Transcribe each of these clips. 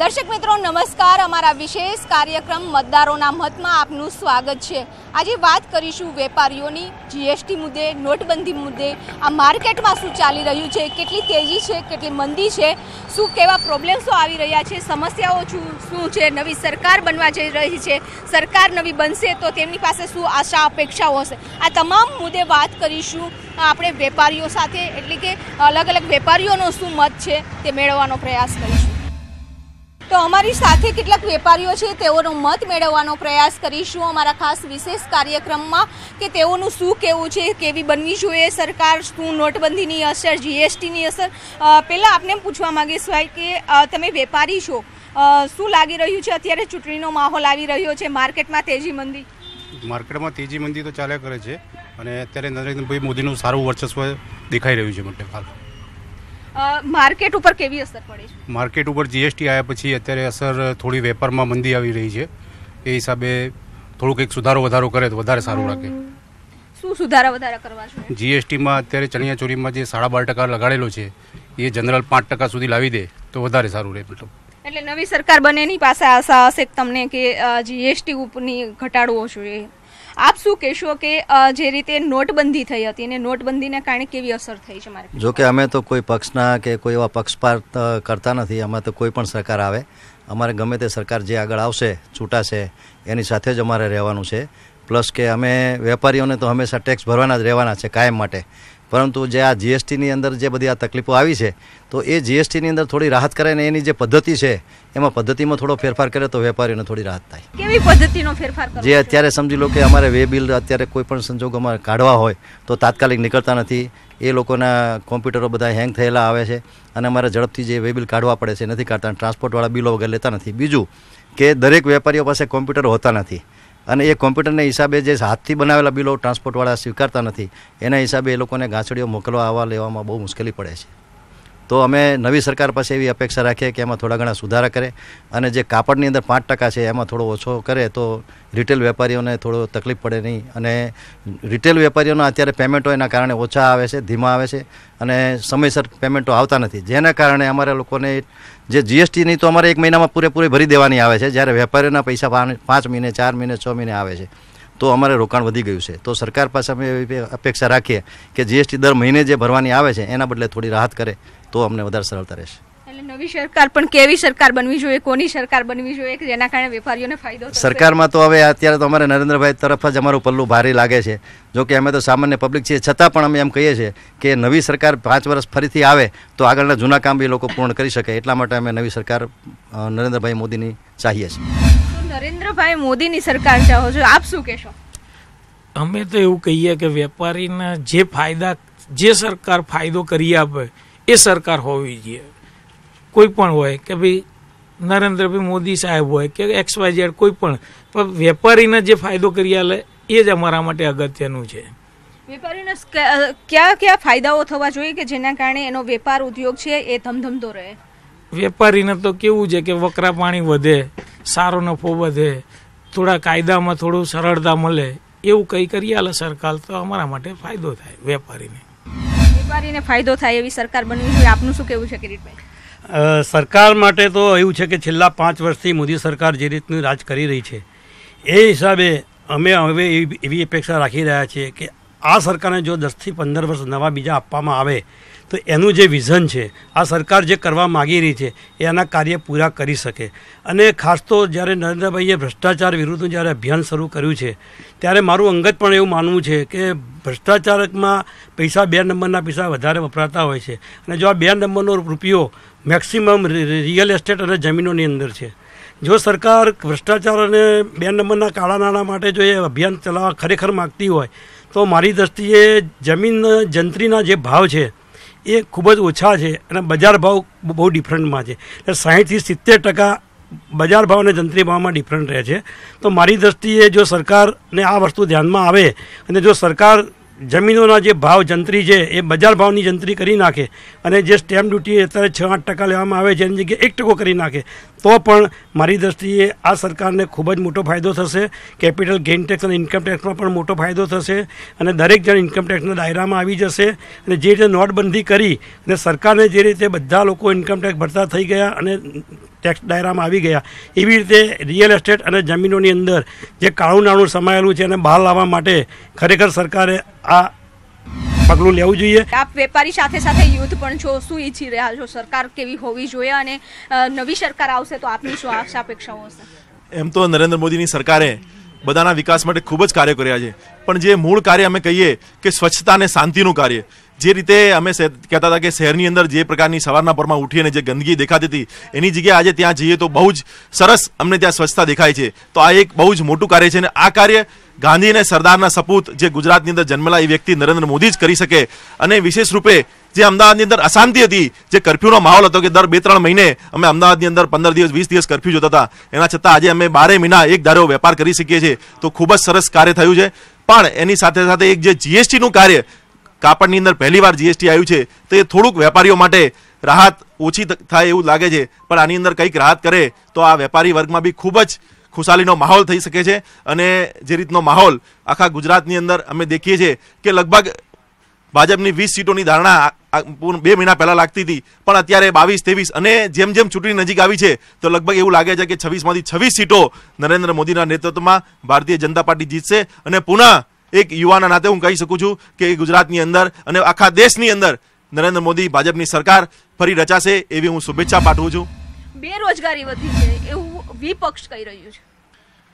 દર્શક મિત્રો નમસ્કાર, અમારા વિશેષ કાર્યક્રમ મતદારોના મતમાં આપનું સ્વાગત છે। આજે વાત કરીશું વેપારીઓની, જીએસટી મુદ્દે, નોટબંધી મુદ્દે, આ માર્કેટમાં શું ચાલી રહ્યું છે, કેટલી તેજી છે, કેટલી મંદી છે, શું કેવા પ્રોબ્લેમ્સો આવી રહ્યા છે, સમસ્યાઓ શું છે, નવી સરકાર બનવા જઈ રહી છે, સરકાર નવી બનશે તો તેમની પાસે શું આશા અપેક્ષાઓ હશે, આ તમામ મુદ્દે વાત કરીશું આપણે વેપારીઓ સાથે, એટલે કે અલગ અલગ વેપારીઓનો શું મત છે તે મેળવવાનો પ્રયાસ કરીશું। તો અમારી સાથે કેટલાક વેપારીઓ છે, તેઓનો મત મેળવવાનો પ્રયાસ કરીશું અમારા ખાસ વિશેષ કાર્યક્રમમાં કે તેઓનું શું કહેવું છે, કેવી બનવી જોઈએ સરકાર, શું નોટબંધીની અસર, જીએસટીની અસર। પહેલાં આપને પૂછવા માંગીશ ભાઈ કે તમે વેપારી છો, શું લાગી રહ્યું છે અત્યારે ચૂંટણીનો માહોલ આવી રહ્યો છે, માર્કેટમાં તેજી મંદી? માર્કેટમાં તેજી મંદી તો ચાલ્યા કરે છે અને અત્યારે નરેન્દ્રભાઈ મોદીનું સારું વર્ચસ્વ દેખાઈ રહ્યું છે મોટે ભાગે। માર્કેટ ઉપર કેવી અસર પડે છે? માર્કેટ ઉપર જીએસટી આવ્યા પછી અત્યારે અસર થોડી વેપારમાં મંદી આવી રહી છે, એ હિસાબે થોડુંક એક સુધારો વધારો કરે તો વધારે સારું લાગે। શું સુધારા વધારા કરવા જોઈએ? જીએસટીમાં અત્યારે ચણિયાચોરીમાં જે 12.5% લગાડેલો છે એ જનરલ 5% સુધી લાવી દે તો વધારે સારું રહે। મતલબ એટલે નવી સરકાર બને એની પાસે આશા હશે તમને કે જીએસટી ઉપરની ઘટાડવો જોઈએ। આપ શું કહેશો કે જે રીતે નોટબંધી થઈ હતી અને નોટબંધીને કારણે કેવી અસર થઈ છે માર્કેટ? જો કે અમે તો કોઈ પક્ષના કે કોઈ એવા પક્ષપાત કરતા નથી, અમે તો કોઈ પણ સરકાર આવે અમારે ગમે તે સરકાર જે આગળ આવશે ચૂંટાશે એની સાથે જ અમારે રહેવાનું છે। પ્લસ કે અમે વેપારીઓને તો હંમેશા ટેક્સ ભરવાના જ રહેવાના છે કાયમ માટે, પરંતુ જે આ જીએસટીની અંદર જે બધી આ તકલીફો આવી છે તો એ જીએસટીની અંદર થોડી રાહત કરે ને એની જે પદ્ધતિ છે એમાં પદ્ધતિમાં થોડો ફેરફાર કરે તો વેપારીઓને થોડી રાહત થાય। કેવી પદ્ધતિનો ફેરફાર કરવો? જે અત્યારે સમજી લો કે અમારે વે બિલ અત્યારે કોઈ પણ સંજોગોમાં કાઢવા હોય તો તાત્કાલિક નીકળતા નથી, એ લોકોના કોમ્પ્યુટરો બધા હેંગ થયેલા આવે છે અને અમારે ઝડપથી જે વે બિલ કાઢવા પડે છે નથી કાઢતા, ટ્રાન્સપોર્ટવાળા બિલો વગર લેતા નથી। બીજું કે દરેક વેપારીઓ પાસે કોમ્પ્યુટર હોતા નથી અને એ કોમ્પ્યુટરના હિસાબે જે હાથથી બનાવેલા બિલો ટ્રાન્સપોર્ટવાળા સ્વીકારતા નથી, એના હિસાબે એ લોકોને ગાંસડીઓ મોકલવા આવવા લેવામાં બહુ મુશ્કેલી પડે છે। તો અમે નવી સરકાર પાસે એવી અપેક્ષા રાખીએ કે એમાં થોડા ઘણા સુધારા કરે અને જે કાપડની અંદર 5% છે એમાં થોડો ઓછો કરે તો રિટેલ વેપારીઓને થોડો તકલીફ પડે નહીં। અને રિટેલ વેપારીઓના અત્યારે પેમેન્ટો એના કારણે ઓછા આવે છે, ધીમા આવે છે અને સમયસર પેમેન્ટો આવતા નથી, જેના કારણે અમારે લોકોને જે જીએસટીની તો અમારે 1 મહિનામાં પૂરેપૂરી ભરી દેવાની આવે છે, જ્યારે વેપારીઓના પૈસા 5 મહિને, 4 મહિને, 6 મહિને આવે છે, તો અમારે રોકાણ વધી ગયું છે। તો સરકાર પાસે અમે એવી અપેક્ષા રાખીએ કે જીએસટી દર મહિને જે ભરવાની આવે છે એના બદલે થોડી રાહત કરે તો અમને વધારે સરળતા રહેશે। એટલે નવી સરકાર પણ કેવી સરકાર બનવી જોઈએ, કોની સરકાર બનવી જોઈએ કે જેના કારણે વેપારીઓને ફાયદો થશે? સરકારમાં તો હવે અત્યારે તો અમારે નરેન્દ્રભાઈ તરફ જ અમારું પલ્લું ભારે લાગે છે, જો કે અમે તો સામાન્ય પબ્લિક છીએ છતાં પણ અમે એમ કહીએ છીએ કે નવી સરકાર 5 વર્ષ ફરીથી આવે તો આગળના જૂના કામ બી લોકો પૂર્ણ કરી શકે, એટલા માટે અમે નવી સરકાર નરેન્દ્રભાઈ મોદીની ચાહીએ છીએ। નરેન્દ્રભાઈ મોદીની સરકાર ચાહો છો, આપ શું કહેશો? અમે તો એવું કહીએ કે વેપારીના જે ફાયદા, જે સરકાર ફાયદો કરી આપે એ સરકાર હોવી જોઈએ, કોઈ પણ હોય કે ભાઈ નરેન્દ્રભાઈ મોદી સાહેબ હોય કે XYZ કોઈ પણ વેપારીને જે ફાયદો કરી આલે એ જ અમારા માટે અગત્યનું છે। વેપારીને કયા કયા ફાયદાઓ થવા જોઈએ કે જેના કારણે એનો વેપાર ઉદ્યોગ છે એ ધમધમતો રહે? વેપારીને તો કેવું છે કે વકરા પાણી વધે, સારો નફો વધે, થોડા કાયદામાં થોડું સરળતા મળે, એવું કંઈ કરી આલે સરકાર તો અમારા માટે ફાયદો થાય વેપારીને ફાયદો થાય એવી સરકાર બનવી જોઈએ। આપનું શું કહેવું છે કિરીટભાઈ? સરકાર માટે તો એવું છે કે છેલ્લા 5 વર્ષથી મોદી સરકાર જે રીતનું રાજ કરી રહી છે એ હિસાબે અમે હવે એવી અપેક્ષા રાખી રહ્યા છીએ કે આ સરકારને જો 10 થી 15 વર્ષ નવા બીજા આપવામાં આવે તો એનું જે વિઝન છે, આ સરકાર જે કરવા માગી રહી છે એના કાર્ય પૂરા કરી શકે। અને ખાસ તો જ્યારે નરેન્દ્રભાઈએ ભ્રષ્ટાચાર વિરુદ્ધનું જ્યારે અભિયાન શરૂ કર્યું છે ત્યારે મારું અંગત પણ એવું માનવું છે કે ભ્રષ્ટાચારમાં પૈસા 2 નંબરના પૈસા વધારે વપરાતા હોય છે અને જો આ 2 નંબરનો રૂપિયો મેક્સિમમ રિયલ એસ્ટેટ અને જમીનોની અંદર છે, જો સરકાર ભ્રષ્ટાચાર અને 2 નંબરના કાળા નાણાં માટે જો એ અભિયાન ચલાવવા ખરેખર માગતી હોય તો મારી દ્રષ્ટિએ જમીન જંત્રીના જે ભાવ છે એ ખૂબ જ ઓછા છે અને બજાર ભાવ બહુ ડિફરન્ટમાં છે, એટલે 60 થી 70% બજાર ભાવ અને જંત્રી ભાવમાં ડિફરન્ટ રહે છે। તો મારી દ્રષ્ટિએ જો સરકારને આ વસ્તુ ધ્યાનમાં આવે અને જો સરકાર જમીનોના જે ભાવ જંત્રી છે એ બજાર ભાવની જંત્રી કરી નાખે અને જે સ્ટેમ્પ ડ્યુટી અત્યારે 6-8% લેવામાં આવે છે એની જગ્યાએ 1% કરી નાખે તો પણ મારી દ્રષ્ટિએ આ સરકારને ખૂબ જ મોટો ફાયદો થશે. કેપિટલ ગેઇન ટેક્સ અને ઇન્કમ ટેક્સમાં પણ મોટો ફાયદો થશે અને દરેક જણ ઇન્કમ ટેક્સના દાયરામાં આવી જશે. અને જે રીતે નોટબંધી કરી અને સરકારને જે રીતે બધા લોકો ઇન્કમ ટેક્સ ભરતા થઈ ગયા અને ટેક્સ દાયરામાં આવી ગયા, એવી રીતે રિયલ એસ્ટેટ અને જમીનોની અંદર જે કાળું નાણું સમાયેલું છે એને બહાર લાવવા માટે ખરેખર સરકારે આ પગલું લેવું જોઈએ. આપ વેપારી સાથે સાથે યુથ પણ છો, શું ઈચ્છી રહ્યા છો? સરકાર કેવી હોવી જોઈએ અને નવી સરકાર આવશે તો આપની શું આશા અપેક્ષાઓ હશે? એમ તો નરેન્દ્ર મોદીની સરકારે બધાના વિકાસ માટે ખૂબ જ કાર્ય કર્યા છે, પણ જે મૂળ કાર્ય અમે કહીએ કે સ્વચ્છતા અને શાંતિનું કાર્ય, જે રીતે અમે કહેતા હતા કે શહેરની અંદર જે પ્રકારની સવારના પરમાં ઉઠી અને જે ગંદકી દેખાતી હતી એની જગ્યાએ આજે ત્યાં જઈએ તો બહુ જ સરસ અમને ત્યાં સ્વચ્છતા દેખાય છે. તો આ એક બહુ જ મોટું કાર્ય છે અને આ કાર્ય ગાંધી અને સરદારના સપૂત જે ગુજરાતની અંદર જન્મેલા એ વ્યક્તિ નરેન્દ્ર મોદી જ કરી શકે. અને વિશેષ રૂપે જે અમદાવાદની અંદર અશાંતિ હતી, જે કર્ફ્યુનો માહોલ હતો કે દર 2-3 મહિને અમે અમદાવાદની અંદર 15 દિવસ 20 દિવસ કર્ફ્યુ જોતા હતા, એના છતાં આજે અમે 12 મહિના એક ધારો વેપાર કરી શકીએ છીએ. તો ખૂબ જ સરસ કાર્ય થયું છે. પણ એની સાથે સાથે એક જે જીએસટીનું કાર્ય, કાપડની અંદર પહેલીવાર જીએસટી આવ્યું છે, તો એ થોડુંક વેપારીઓ માટે રાહત ઓછી થાય એવું લાગે છે. પણ આની અંદર કંઈક રાહત કરે તો આ વેપારી વર્ગમાં બી ખૂબ જ ખુશાલીનો માહોલ થઈ શકે છે. અને જે રીતનો માહોલ આખા ગુજરાતની અંદર અમે દેખીએ છીએ કે લગભગ ભાજપની 20 સીટોની ધારણા 2 મહિના પહેલા લાગતી હતી, પણ અત્યારે 22-23 અને જેમ જેમ ચૂંટણી નજીક આવી છે તો લગભગ એવું લાગે છે કે 26માંથી 26 સીટો નરેન્દ્ર મોદીના નેતૃત્વમાં ભારતીય જનતા પાર્ટી જીતશે. અને પુનઃ એક યુવાના નાતે હું કહી શકું છું કે ગુજરાતની અંદર અને આખા દેશની અંદર નરેન્દ્ર મોદી ભાજપની સરકાર ફરી રચાશે એવી હું શુભેચ્છા પાઠવું છું. બેરોજગારી વધી છે એવું વિપક્ષ કહી રહ્યું છે.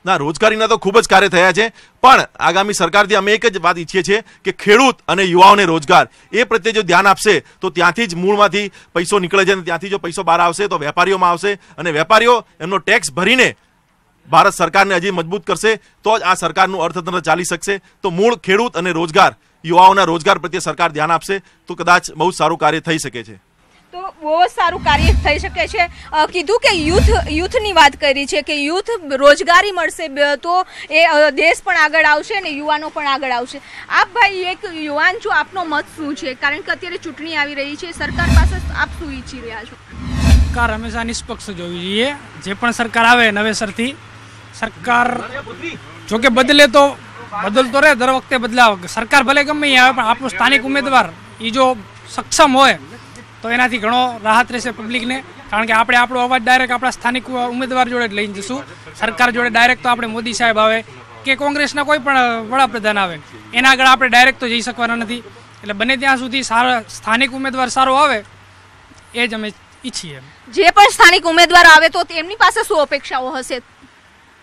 ના, રોજગારીના તો ખૂબ જ કાર્ય થયા છે, પણ આગામી સરકારથી અમે એક જ વાત ઈચ્છીએ છીએ કે ખેડૂત અને યુવાઓને રોજગાર એ પ્રત્યે જો ધ્યાન આપશે તો ત્યાંથી જ મૂળમાંથી પૈસો નીકળે છે અને ત્યાંથી જો પૈસો બહાર આવશે તો વેપારીઓમાં આવશે અને વેપારીઓ એમનો ટેક્સ ભરીને ભારત સરકારને હજી મજબૂત કરશે તો જ આ સરકારનું અર્થતંત્ર ચાલી શકશે. તો મૂળ ખેડૂત અને રોજગાર, યુવાઓના રોજગાર પ્રત્યે સરકાર ધ્યાન આપશે તો કદાચ બહુ સારું કાર્ય થઈ શકે છે. તો બહુ સારું કાર્ય થઈ શકે છે. કીધું કે યુથની વાત કરી છે કે યુથ રોજગારી મળશે તો એ દેશ પણ આગળ આવશે અને યુવાનો પણ આગળ આવશે. આપ ભાઈ એક યુવાન છો, આપનો મત શું છે? કારણ કે અત્યારે ચૂંટણી આવી રહી છે, સરકાર પાસે આપ શું ઈચ્છી રહ્યા છો? સરકાર હંમેશા નિષ્પક્ષ જ હોવી જોઈએ. જે પણ સરકાર આવે નવેસરથી સરકાર જોકે બદલે તો બદલતો રહે, દર વખતે બદલાવ. સરકાર ભલે ગમે આવે પણ આપણો સ્થાનિક ઉમેદવાર એ જો સક્ષમ હોય તો એનાથી ઘણો રાહત રહેશે પબ્લિકને. કારણ કે આપણે આપણો અવાજ ડાયરેક્ટ આપણા સ્થાનિક ઉમેદવાર જોડે જ લઈને જઈશું. સરકાર જોડે ડાયરેક્ટ તો આપણે મોદી સાહેબ આવે કે કોંગ્રેસના કોઈ પણ વડાપ્રધાન આવે એના આગળ આપણે ડાયરેક્ટ તો જઈ શકવાના નથી. એટલે બને ત્યાં સુધી સારા સ્થાનિક ઉમેદવાર સારો આવે એ જ અમે ઈચ્છીએ. જે પણ સ્થાનિક ઉમેદવાર આવે તો તેમની પાસે શું અપેક્ષાઓ હશે?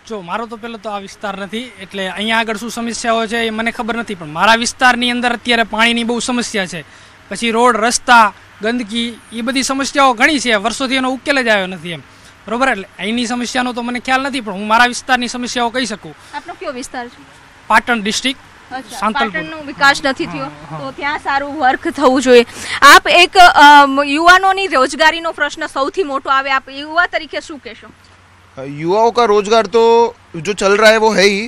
જો મારો તો પેલો તો આ વિસ્તાર નથી એટલે અહીંયા આગળ શું સમસ્યાઓ છે એ મને ખબર નથી, પણ મારા વિસ્તારની અંદર અત્યારે પાણીની બહુ સમસ્યા છે, પછી રોડ રસ્તા ગંદકી એ બધી સમસ્યાઓ ઘણી છે, વર્ષોથી એનો ઉકેલ જ આવ્યો નથી એમ, બરોબર. એટલે અહીંની સમસ્યાનો તો મને ખ્યાલ નથી, પણ હું મારા વિસ્તારની સમસ્યાઓ કહી શકું. આપનો કયો વિસ્તાર છે? પાટણ ડિસ્ટ્રિક્ટ. પાટણનો વિકાસ નથી થયો તો ત્યાં સારું વર્ક થવું જોઈએ. આપ એક યુવાનોની રોજગારીનો પ્રશ્ન સૌથી મોટો આવે, આપ યુવા તરીકે શું કહેશો? युवाओं का रोज़गार तो जो चल रहा है वो है ही,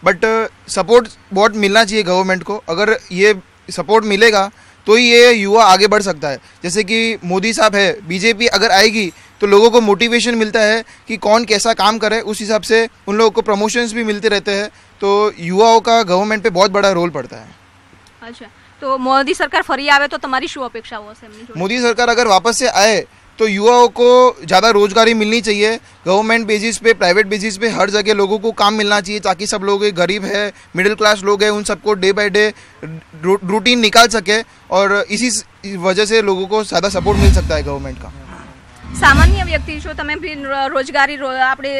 बट सपोर्ट बहुत मिलना चाहिए गवर्नमेंट को. अगर ये सपोर्ट मिलेगा तो ही ये युवा आगे बढ़ सकता है. जैसे कि मोदी साहब है, बीजेपी अगर आएगी तो लोगों को मोटिवेशन मिलता है कि कौन कैसा काम करे, उस हिसाब से उन लोगों को प्रमोशंस भी मिलते रहते हैं. तो युवाओं का गवर्नमेंट पे बहुत बड़ा रोल पड़ता है. अच्छा, तो मोदी सरकार फरी आवे तो तुम्हारी શું અપેક્ષાઓ હશે એમની જોડે? मोदी सरकार अगर वापस से आए तो युवाओं को ज़्यादा रोजगारी मिलनी चाहिए. गवर्नमेंट बेसिस पे, प्राइवेट बेसिस पे हर जगह लोगों को काम मिलना चाहिए ताकि सब लोग गरीब है, मिडिल क्लास लोग हैं, उन सबको डे बाय डे रूटीन निकाल सके और इसी वजह से लोगों को ज़्यादा सपोर्ट मिल सकता है गवर्नमेंट का. સામાન્ય વ્યક્તિ છો તમે બી રોજગારી આપણે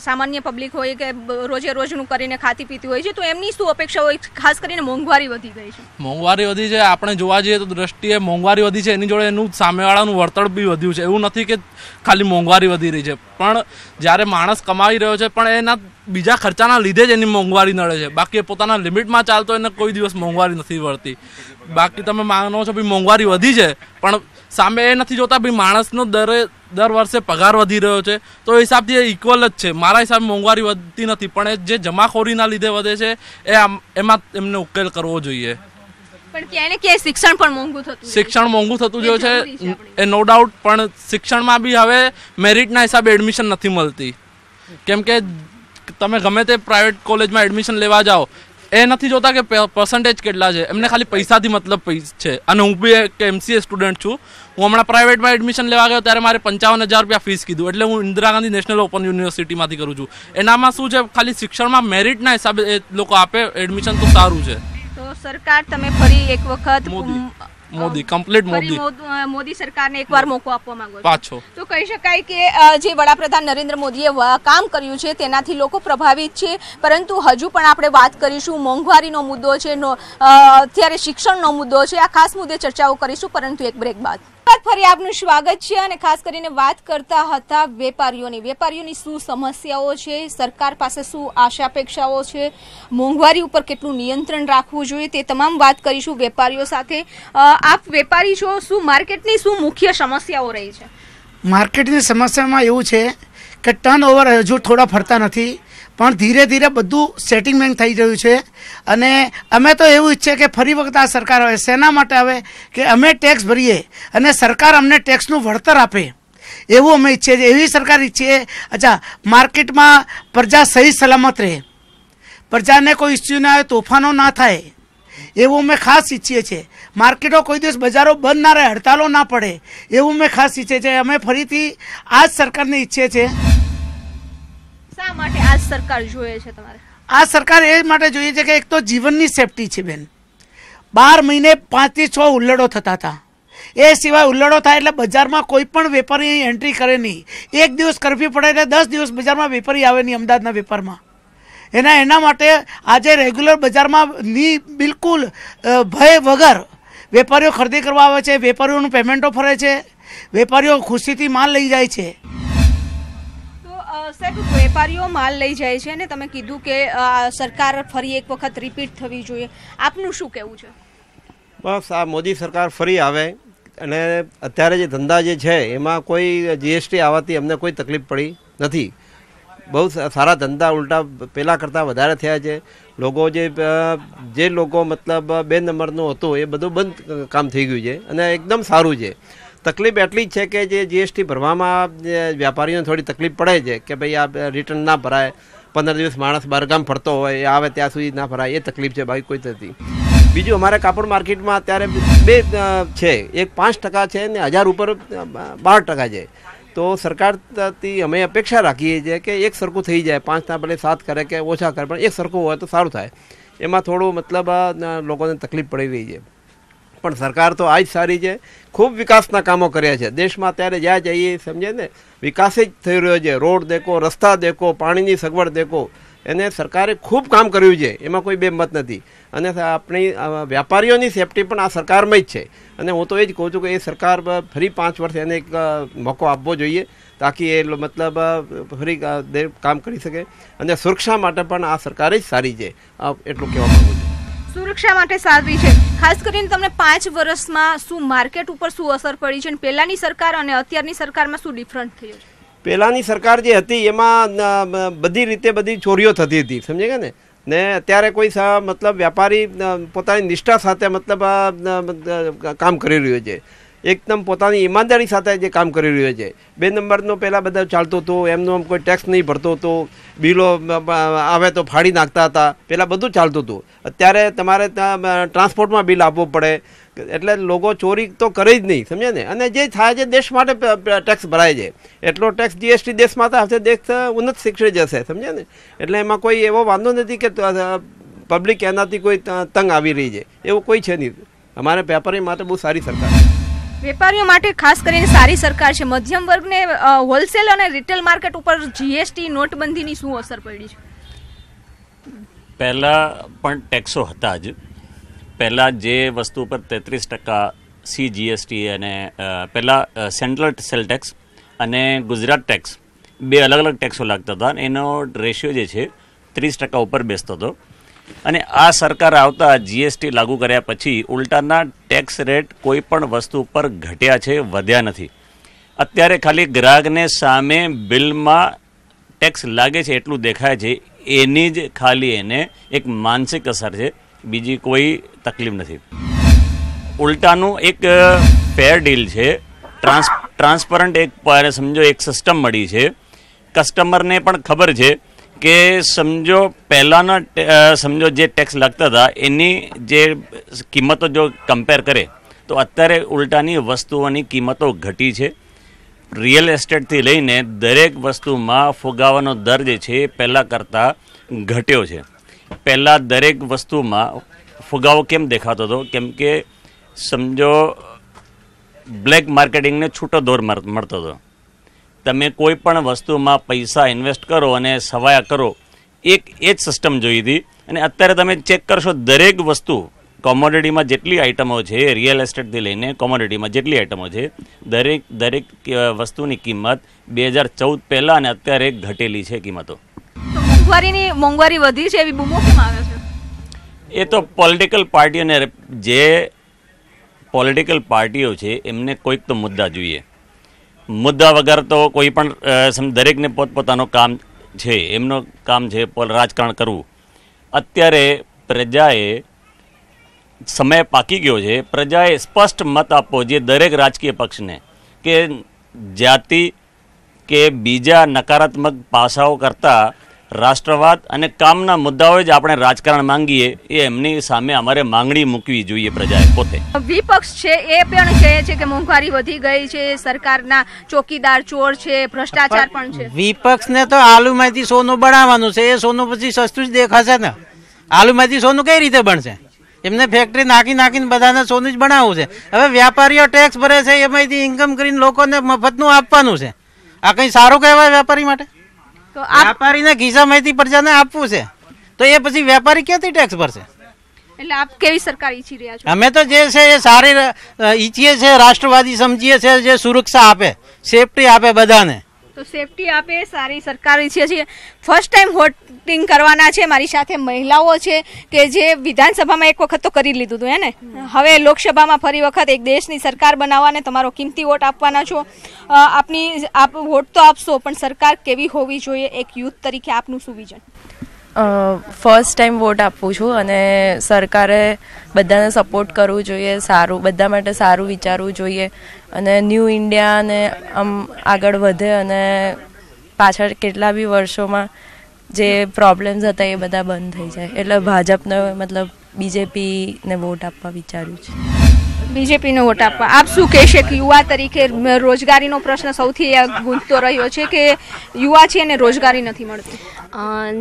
સામાન્ય પબ્લિક હોય કે રોજે રોજનું કરીને ખાતી પીતી હોય છે તો એમની શું અપેક્ષા હોય? ખાસ કરીને મોંઘવારી વધી ગઈ છે. મોંઘવારી વધી છે, આપણે જોવા જઈએ તો દ્રષ્ટિએ મોંઘવારી વધી છે, એની જોડે એનું સામેવાળાનું વળતર બી વધ્યું છે. એવું નથી કે ખાલી મોંઘવારી વધી રહી છે, પણ જ્યારે માણસ કમાઈ રહ્યો છે પણ એના બીજા ખર્ચાના લીધે જ એની મોંઘવારી નડે છે. બાકી એ પોતાના લિમિટમાં ચાલતો એને કોઈ દિવસ મોંઘવારી નથી વળતી. બાકી તમે માનો છો ભાઈ મોંઘવારી વધી છે પણ સામે એ નથી જોતા ભાઈ માણસનો દર વર્ષે પગાર વધી રહ્યો છે તો એ હિસાબથી એ ઇક્વલ જ છે. મારા હિસાબે મોંઘવારી વધતી નથી, પણ એ જે જમાખોરીના લીધે વધે છે એમાં એમને ઉકેલ કરવો જોઈએ. પણ ક્યાંય ને ક્યાંય શિક્ષણ પણ મોંઘું થતું, શિક્ષણ મોંઘું થતું જોઈએ છે એ નો ડાઉટ, પણ શિક્ષણમાં બી હવે મેરિટના હિસાબે એડમિશન નથી મળતી. કેમ કે તમે ગમે તે પ્રાઇવેટ કોલેજમાં એડમિશન લેવા જાઓ એ નથી જોતા કે પર્સન્ટેજ કેટલા છે, એમને ખાલી પૈસાથી મતલબ છે. અને હું બી એક MCA સ્ટુડન્ટ છું. હું હમણાં પ્રાઇવેટમાં એડમિશન લેવા ગયો ત્યારે મારે 55,000 રૂપિયા ફીસ કીધું. એટલે હું ઇન્દિરા ગાંધી નેશનલ ઓપન યુનિવર્સિટીમાંથી કરું છું. એનામાં શું છે, ખાલી શિક્ષણમાં મેરિટના હિસાબે એ લોકો આપે એડમિશન, તો સારું છે. તો સરકાર તમે ફરી એક વખત મોદી કમ્પ્લીટ મોદી સરકારને એકવાર મોકો આપવા માંગો છો પાછો, તો કહી શકાય કે જે વડાપ્રધાન નરેન્દ્ર મોદીએ કામ કર્યું છે તેનાથી લોકો પ્રભાવિત છે. પરંતુ હજુ પણ આપણે વાત કરીશું, મોંઘવારીનો મુદ્દો છે, અત્યારે શિક્ષણનો મુદ્દો છે, આ ખાસ મુદ્દે ચર્ચાઓ કરીશું, પરંતુ એક બ્રેક બાદ ફરી આપનું સ્વાગત છે. અને ખાસ કરીને વાત કરતા હતા વેપારીઓની શું સમસ્યાઓ છે, સરકાર પાસે શું આશા અપેક્ષાઓ છે, મોંઘવારી ઉપર કેટલું નિયંત્રણ રાખવું જોઈએ, તે તમામ વાત કરીશું વેપારીઓ સાથે. આપ વેપારી છો, શું માર્કેટની શું મુખ્ય સમસ્યાઓ રહી છે? માર્કેટની સમસ્યામાં એવું છે કે ટર્નઓવર હજુ થોડા ફરતા નથી, પણ ધીરે ધીરે બધું સેટિંગમેન્ટ થઈ રહ્યું છે. અને અમે તો એવું ઈચ્છીએ કે ફરી વખત આ સરકાર આવે. શેના માટે આવે? કે અમે ટેક્સ ભરીએ અને સરકાર અમને ટેક્સનું વળતર આપે, એવું અમે ઈચ્છીએ છીએ. એવી સરકાર ઈચ્છીએ. અચ્છા, માર્કેટમાં પ્રજા સહી સલામત રહે, પ્રજાને કોઈ ઇસ્યુ ના આવે, તોફાનો ના થાય, એવું અમે ખાસ ઈચ્છીએ છીએ. માર્કેટો કોઈ દિવસ બજારો બંધ ના રહે, હડતાલો ના પડે, એવું અમે ખાસ ઈચ્છીએ છીએ. અમે ફરીથી આ જ સરકારને ઈચ્છીએ છીએ. શા માટે આ સરકાર જોઈએ છે તમારે? આ સરકાર એ માટે જોઈએ છે કે એક તો જીવનની સેફટી છે બેન. 12 મહિને 5 થી 6 ઉલ્લડો થતા હતા. એ સિવાય ઉલ્લડો થાય એટલે બજારમાં કોઈ પણ વેપારી એન્ટ્રી કરે નહીં. એક દિવસ કરફ્યુ પડે એટલે 10 દિવસ બજારમાં વેપારી આવે નહીં અમદાવાદના વેપારમાં. એના માટે આજે રેગ્યુલર બજારમાં બિલકુલ ભય વગર વેપારીઓ ખરીદી કરવા આવે છે, વેપારીઓનું પેમેન્ટો ફરે છે, વેપારીઓ ખુશીથી માલ લઈ જાય છે. સાહેબ, વેપારીઓ માલ લઈ જાય છે અને તમે કીધું કે સરકાર ફરી એક વખત રિપીટ થવી જોઈએ, આપનું શું કહેવું છે? બસ આ મોદી સરકાર ફરી આવે અને અત્યારે જે ધંધા જે છે એમાં કોઈ GST આવવાથી અમને કોઈ તકલીફ પડી નથી. બહુ સારા ધંધા ઉલટા પહેલાં કરતાં વધારે થયા છે. લોકો જે લોકો મતલબ 2 નંબરનું હતું એ બધું બંધ કામ થઈ ગયું છે અને એકદમ સારું છે. તકલીફ એટલી જ છે કે જે GST ભરવામાં વેપારીઓને થોડી તકલીફ પડે છે કે ભાઈ આ રિટર્ન ના ભરાય, 15 દિવસ માણસ બહારગામ ફરતો હોય, એ આવે ત્યાં સુધી ના ભરાય, એ તકલીફ છે, બાકી કોઈ નથી. બીજું અમારે કાપડ માર્કેટમાં અત્યારે 2 છે, એક 5% છે ને 1000 ઉપર 12% છે. તો સરકારથી અમે અપેક્ષા રાખીએ છીએ કે એક સરખું થઈ જાય, 5 ના બદલે 7 કરે કે ઓછા કરે, પણ એક સરખું હોય તો સારું થાય. એમાં થોડું મતલબ લોકોને તકલીફ પડી રહી છે. પણ સરકાર તો આ જ સારી છે. ખૂબ વિકાસના કામો કર્યા છે દેશમાં. અત્યારે જ્યાં જઈએ સમજે ને, વિકાસ જ થઈ રહ્યો છે. રોડ દેખો, રસ્તા દેખો, પાણીની સગવડ દેખો, એને સરકારે ખૂબ કામ કર્યું છે, એમાં કોઈ બેમત નથી. અને આપણી વેપારીઓની સેફટી પણ આ સરકારમાં જ છે. અને હું તો એ જ કહું છું કે એ સરકાર ફરી 5 વર્ષ એને એક મોકો આપવો જોઈએ, તાકી એ મતલબ ફરી કામ કરી શકે. અને સુરક્ષા માટે પણ આ સરકાર જ સારી છે, એટલું કહેવા માગું છું. સુરક્ષા માટે સારી છે. ખાસ કરીને તમને 5 વર્ષમાં શું માર્કેટ ઉપર શું અસર પડી છે અને પહેલાની સરકાર અને અત્યારની સરકારમાં શું ડિફરન્ટ થયો છે? પહેલાંની સરકાર જે હતી એમાં બધી રીતે બધી ચોરીઓ થતી હતી, સમજે કે ને અત્યારે કોઈ મતલબ વેપારી પોતાની નિષ્ઠા સાથે મતલબ કામ કરી રહ્યો છે, એકદમ પોતાની ઈમાનદારી સાથે જે કામ કરી રહ્યો છે. 2 નંબરનો પહેલાં બધા ચાલતું હતું, એમનું કોઈ ટેક્સ નહીં ભરતો હતો, બિલો આવે તો ફાડી નાખતા હતા, પહેલાં બધું ચાલતું હતું. અત્યારે તમારે ટ્રાન્સપોર્ટમાં બિલ આપવું પડે, એટલે લોકો ચોરી તો કરે જ નહીં, સમજે ને. અને જે થાય છે દેશ માટે ટેક્સ ભરાય છે, એટલો ટેક્સ GST દેશ માટે આવશે, દેશ ઉન્નત શિક્ષિત જશે, સમજે ને. એટલે એમાં કોઈ એવો વાંધો નથી કે પબ્લિક એનાથી કોઈ તંગ આવી રહી છે, એવું કોઈ છે નહીં. અમારે વેપારી માટે બહુ સારી સરકાર છે. વેપારીઓ માટે ખાસ કરીને સારી સરકાર છે. મધ્યમ વર્ગને હોલસેલ અને રિટેલ માર્કેટ ઉપર GST નોટબંધીની શું અસર પડી છે? પહેલાં પણ ટેક્સો હતા જ. પહેલાં જે વસ્તુ પર 33% GST અને પહેલાં સેન્ટ્રલ સેલ ટેક્સ અને ગુજરાત ટેક્સ 2 અલગ અલગ ટેક્સો લાગતા હતા. એનો રેશિયો જે છે 30% ઉપર બેસતો હતો. અને આ સરકાર આવતા GST લાગુ કર્યા પછી ઉલટાના ટેક્સ રેટ કોઈ પણ વસ્તુ પર ઘટ્યા છે, વધ્યા નથી. અત્યારે ખાલી ગ્રાહકને સામે બિલમાં ટેક્સ લાગે છે એટલું દેખાય છે, એની જ ખાલી એને એક માનસિક અસર છે, બીજી કોઈ તકલીફ નથી. ઉલટાનું એક ફેર ડીલ છે, ટ્રાન્સપરન્ટ એક સમજો એક સિસ્ટમ મળી છે કસ્ટમરને પણ ખબર છે કે સમજો પહેલાંના સમજો જે ટેક્સ લાગતા હતા એની જે કિંમતો જો કમ્પેર કરે તો અત્યારે ઉલટાની વસ્તુઓની કિંમતો ઘટી છે. રિયલ એસ્ટેટથી લઈને દરેક વસ્તુમાં ફુગાવાનો દર જે છે એ પહેલાં કરતાં ઘટ્યો છે. પહેલાં દરેક વસ્તુમાં ફુગાવો કેમ દેખાતો હતો? કેમ કે સમજો બ્લેક માર્કેટિંગને છૂટો દોર મળતો હતો. તમે કોઈ પણ વસ્તુમાં પૈસા ઇન્વેસ્ટ કરો અને સવાયા કરો, એક એ જ સિસ્ટમ જોઈ હતી. અને અત્યારે તમે ચેક કરશો દરેક વસ્તુ કોમોડિટીમાં જેટલી આઇટમો છે, રિયલ એસ્ટેટથી લઈને કોમોડિટીમાં જેટલી આઇટમો છે, દરેક વસ્તુની કિંમત 2014 પહેલાં અને અત્યારે ઘટેલી છે કિંમતો. મોંઘવારી વધી છે એવી બૂમો કેમ આવે છે? એ તો પોલિટિકલ પાર્ટીઓને, જે પોલિટિકલ પાર્ટીઓ છે એમને કોઈક તો મુદ્દા જોઈએ. મુદ્દા વગર તો કોઈ પણ દરેકને પોતપોતાનું કામ છે, એમનું કામ છે રાજકારણ કરવું. અત્યારે પ્રજાએ સમય પાકી ગયો છે. પ્રજાએ સ્પષ્ટ મત આપવો જે દરેક રાજકીય પક્ષને કે જાતિ કે બીજા નકારાત્મક પાસાઓ કરતાં રાષ્ટ્રવાદ અને કામના મુદ્દાઓ જ આપણે રાજકારણ માંગીએ, એ એમની સામે અમારે માંગણી મૂકવી જોઈએ પ્રજાએ પોતે. વિપક્ષ છે એ પણ કહે છે કે મોંઘવારી વધી ગઈ છે, સરકારના ચોકીદાર ચોર છે, ભ્રષ્ટાચાર પણ છે. વિપક્ષને તો આલુમાંથી સોનું બનાવવાનું છે, એ સોનું પછી સસ્તું જ દેખાશે ને. આલુમાંથી સોનું કઈ રીતે બનશે? એમને ફેક્ટરી નાખીને બધાને સોનું જ બનાવવું છે. હવે વેપારીઓ ટેક્સ ભરે છે, એમાંથી ઇન્કમ કરીને લોકોને મફતનું આપવાનું છે. આ કઈ સારું કહેવાય વેપારી માટે? વેપારીના ખિસ્સામાંથી પ્રજાને આપવું છે તો એ પછી વેપારી ક્યાંથી ટેક્સ ભરશે? એટલે આપ કેવી સરકાર ઈચ્છી રહ્યા છો? અમે તો જે છે એ સારી ઈચ્છીએ છીએ, રાષ્ટ્રવાદી સમજીએ છીએ, જે સુરક્ષા આપે, સેફટી આપે બધાને. તો સેફટી આપે, સારી સરકાર ઈચ્છીએ છીએ. ફર્સ્ટ ટાઈમ વોટિંગ કરવાના છે. મારી સાથે મહિલાઓ છે કે જે વિધાનસભામાં એક વખત તો કરી લીધું હતું હે ને, હવે લોકસભામાં ફરી વખત એક દેશની સરકાર બનાવવાને તમારો કિંમતી વોટ આપવાના છો. આપ વોટ તો આપશો, પણ સરકાર કેવી હોવી જોઈએ એક યુથ તરીકે આપનું શું વિઝન? ફર્સ્ટ ટાઈમ વોટ આપું છું અને સરકારે બધાને સપોર્ટ કરવું જોઈએ, સારું બધા માટે સારું વિચારવું જોઈએ અને ન્યૂ ઇન્ડિયાને આમ આગળ વધે અને પાછળ કેટલા બી વર્ષોમાં જે પ્રોબ્લેમ્સ હતા એ બધા બંધ થઈ જાય. એટલે ભાજપને મતલબ બીજેપીને વોટ આપવા વિચાર્યું છે. બીજેપીને વોટ આપવા. આપ શું કહેશે કે યુવા તરીકે રોજગારીનો પ્રશ્ન સૌથી ગુંજતો રહ્યો છે કે યુવા છે અને રોજગારી નથી મળતી?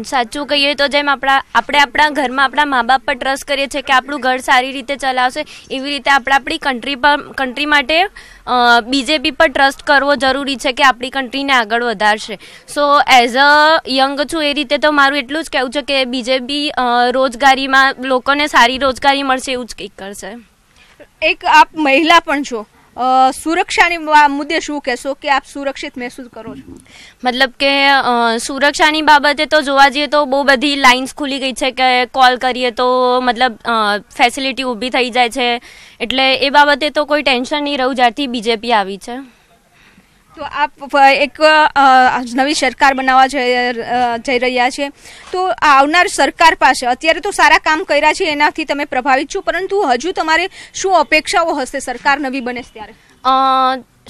સાચું કહીએ તો જેમ આપણે આપણા ઘરમાં આપણા મા બાપ પર ટ્રસ્ટ કરીએ છીએ કે આપણું ઘર સારી રીતે ચલાવશે, એવી રીતે આપણે આપણી કન્ટ્રી માટે બીજેપી પર ટ્રસ્ટ કરવો જરૂરી છે કે આપણી કન્ટ્રીને આગળ વધારશે. સો એઝ અ યંગ છું એ રીતે તો મારું એટલું જ કહેવું છે કે બીજેપી રોજગારીમાં લોકોને સારી રોજગારી મળશે એવું જ કંઈક કરશે. એક આપ મહિલા પણ છો, સુરક્ષાની મુદ્દે શું કહેશો કે આપ સુરક્ષિત મહેસૂસ કરો છો? મતલબ કે સુરક્ષાની બાબતે તો જોવા જઈએ તો બહુ બધી લાઇન્સ ખુલી ગઈ છે કે કોલ કરીએ તો મતલબ ફેસિલિટી ઊભી થઈ જાય છે. એટલે એ બાબતે તો કોઈ ટેન્શન નહીં રહ્યું જ્યારથી બીજેપી આવી છે. તો આપ એક નવી સરકાર બનાવવા જઈ રહ્યા છે, તો આવનાર સરકાર પાસે અત્યારે તો સારા કામ કર્યા છે એનાથી તમે પ્રભાવિત છો, પરંતુ હજુ તમારે શું અપેક્ષાઓ હશે સરકાર નવી બને ત્યારે?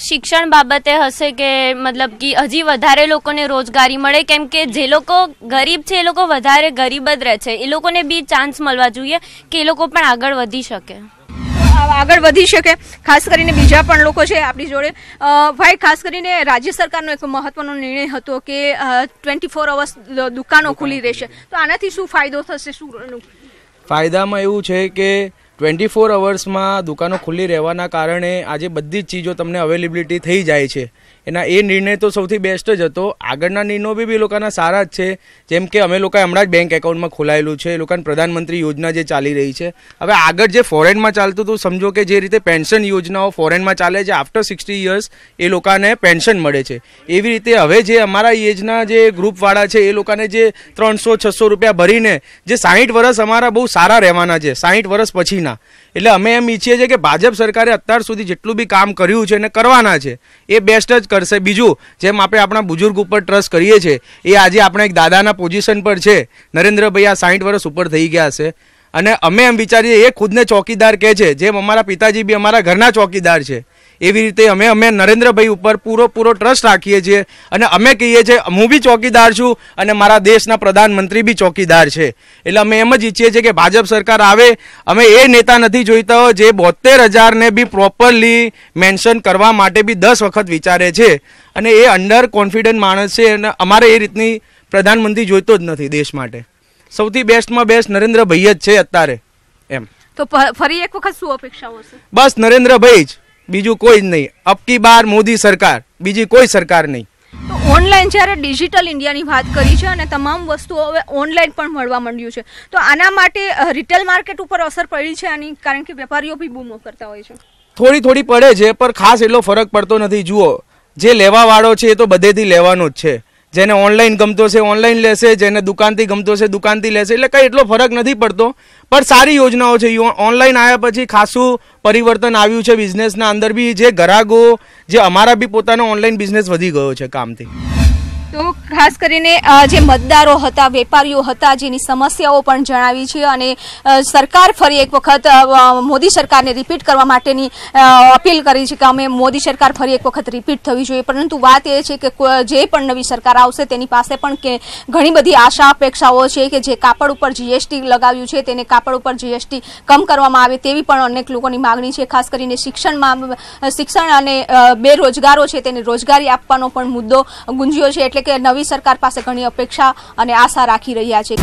શિક્ષણ બાબતે હશે કે મતલબ કે હજી વધારે લોકોને રોજગારી મળે, કેમ કે જે લોકો ગરીબ છે એ લોકો વધારે ગરીબ જ રહે છે, એ લોકોને બી ચાન્સ મળવા જોઈએ કે એ લોકો પણ આગળ વધી શકે. આગળ વધી શકે. ખાસ કરીને બીજા પણ લોકો છે આપણી જોડે. ભાઈ, ખાસ કરીને રાજ્ય સરકારનો એક મહત્વનો નિર્ણય હતો કે 24 અવર્સ દુકાનો ખુલ્લી રહેશે, તો આનાથી શું ફાયદો થશે? શું ફાયદામાં એવું છે કે 24 અવર્સમાં દુકાનો ખુલ્લી રહેવાના કારણે આજે બધી જ ચીજો તમને અવેલેબિલિટી થઈ જાય છે. એના એ નિર્ણય તો સૌથી બેસ્ટ જ હતો. આગળના નિર્ણયો બી લોકોના સારા જ છે, જેમ કે અમે લોકોએ હમણાં જ બેંક એકાઉન્ટમાં ખોલાયેલું છે, એ લોકોને પ્રધાનમંત્રી યોજના જે ચાલી રહી છે. હવે આગળ જે ફોરેનમાં ચાલતું હતું, સમજો કે જે રીતે પેન્શન યોજનાઓ ફોરેનમાં ચાલે છે, આફ્ટર 60 યર્સ એ લોકોને પેન્શન મળે છે, એવી રીતે હવે જે અમારા એજના જે ગ્રુપવાળા છે એ લોકોને જે 300-600 રૂપિયા ભરીને જે 60 વર્ષ અમારા બહુ સારા રહેવાના છે, 60 વર્ષ પછીના. એટલે અમે એમ ઈચ્છીએ છીએ કે ભાજપ સરકારે અત્યાર સુધી જેટલું બી કામ કર્યું છે અને કરવાના છે એ બેસ્ટ જ કરશે. બીજું, જેમ આપણે આપણા બુઝુર્ગ ઉપર ટ્રસ્ટ કરીએ છીએ, એ આજે આપણે એક દાદાના પોઝિશન પર છે. નરેન્દ્રભાઈ આ 60 વર્ષ ઉપર થઈ ગયા છે અને અમે એમ વિચારીએ, એ ખુદને ચોકીદાર કહે છે, જેમ અમારા પિતાજી બી અમારા ઘરના ચોકીદાર છે, એવી રીતે અમે નરેન્દ્રભાઈ ઉપર પૂરો ટ્રસ્ટ રાખીએ છીએ અને અમે કહીએ છીએ હું બી ચોકીદાર છું અને મારા દેશના પ્રધાનમંત્રી બી ચોકીદાર છે. એટલે અમે એમ જ ઈચ્છીએ છીએ કે ભાજપ સરકાર આવે. અમે એ નેતા નથી જોઈતા જે 72,000 બી પ્રોપરલી મેન્શન કરવા માટે બી 10 વખત વિચારે છે અને એ અંડર કોન્ફિડન્ટ માણસ છે અને અમારે એ રીતની પ્રધાનમંત્રી જોઈતો જ નથી દેશ માટે. સૌથી બેસ્ટમાં બેસ્ટ નરેન્દ્રભાઈ જ છે અત્યારે એમ. તો ફરી એક વખત શું અપેક્ષાઓ છે? બસ નરેન્દ્રભાઈ જ, બીજું કોઈ જ નહીં. અબકી બાર મોદી સરકાર, બીજી કોઈ સરકાર નહીં. તો ઓનલાઈન જ્યારે ડિજિટલ ઇન્ડિયાની વાત કરી છે અને તમામ વસ્તુઓ હવે ઓનલાઈન પણ મળવા માંડ્યું છે, તો આના માટે રિટેલ માર્કેટ ઉપર અસર પડી છે આની? કારણ કે વેપારીઓ બી બૂમો કરતા હોય છે. થોડી પડે છે પણ ખાસ એટલો ફરક પડતો નથી. જુઓ, જે લેવા વાળો છે એ તો બધેથી લેવાનો જ છે. જેને ઓનલાઈન ગમતો છે ઓનલાઈન લેશે, જેને દુકાનથી ગમતો છે દુકાનથી લેશે. એટલે કંઈ એટલો ફરક નથી પડતો. પણ સારી યોજનાઓ છે. ઓનલાઈન આવ્યા પછી ખાસું પરિવર્તન આવ્યું છે બિઝનેસના અંદર બી. જે ગ્રાહકો, જે અમારા બી પોતાનો ઓનલાઈન બિઝનેસ વધી ગયો છે કામથી. તો ખાસ કરીને જે મતદારો હતા, વેપારીઓ હતા, જેની સમસ્યાઓ પણ જણાવી છે અને સરકાર ફરી એક વખત મોદી સરકારને રિપીટ કરવા માટેની અપીલ કરી છે કે અમે મોદી સરકાર ફરી એક વખત રિપીટ થવી જોઈએ. પરંતુ વાત એ છે કે જે પણ નવી સરકાર આવશે તેની પાસે પણ ઘણી બધી આશા અપેક્ષાઓ છે કે જે કાપડ ઉપર જીએસટી લગાવ્યું છે તેને કાપડ ઉપર જીએસટી કમ કરવામાં આવે તેવી પણ અનેક લોકોની માગણી છે. ખાસ કરીને શિક્ષણ અને બેરોજગારો છે તેને રોજગારી આપવાનો પણ મુદ્દો ગુંજ્યો છે. એટલે કે નવી સરકાર પાસે ઘણી અપેક્ષા અને આશા રાખી રહ્યા છે.